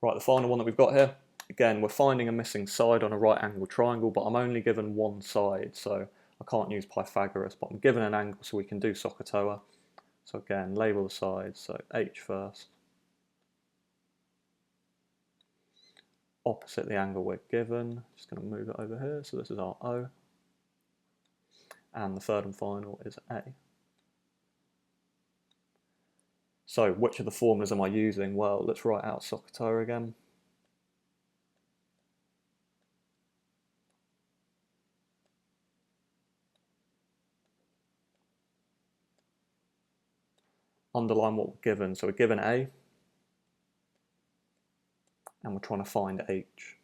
Right, the final one that we've got here, again, we're finding a missing side on a right angle triangle, but I'm only given one side, so I can't use Pythagoras, but I'm given an angle, so we can do SohCahToa. So again, label the sides, so H first. Opposite the angle we're given, just going to move it over here, so this is our O. And the third and final is A. So which of the formulas am I using? Well, let's write out SohCahToa again. Underline what we're given. So we're given A, and we're trying to find H.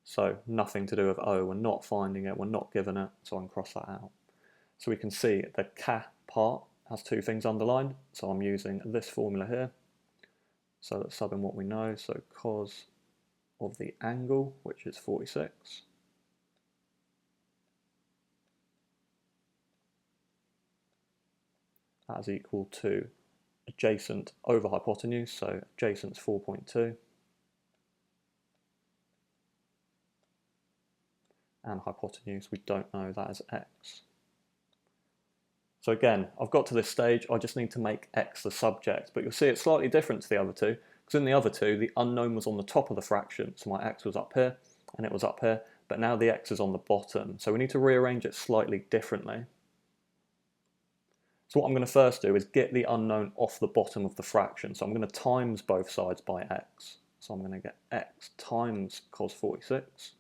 So nothing to do with O, we're not finding it, we're not given it, so I can cross that out. So we can see the Ka part has two things underlined, so I'm using this formula here. So let's sub in what we know, so cos of the angle, which is 46. That is equal to adjacent over hypotenuse, so adjacent is 4.2. And hypotenuse, we don't know, that is x. So again, I've got to this stage, I just need to make x the subject, but you'll see it's slightly different to the other two, because in the other two, the unknown was on the top of the fraction, so my x was up here, and it was up here, but now the x is on the bottom, so we need to rearrange it slightly differently. So what I'm going to first do is get the unknown off the bottom of the fraction, so I'm going to times both sides by x. So I'm going to get x times cos 46.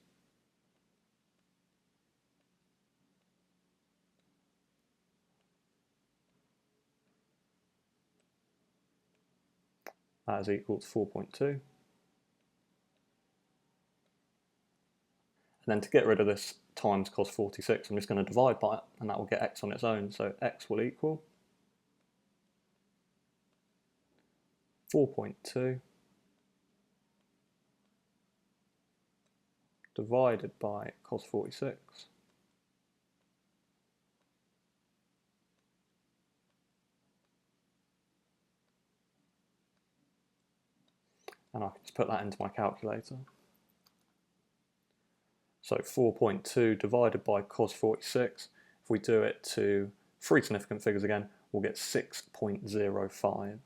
That is equal to 4.2. And then to get rid of this times cos 46, I'm just going to divide by it, and that will get x on its own. So x will equal 4.2 divided by cos 46. And I can just put that into my calculator. So 4.2 divided by cos 46, if we do it to three significant figures again, we'll get 6.05.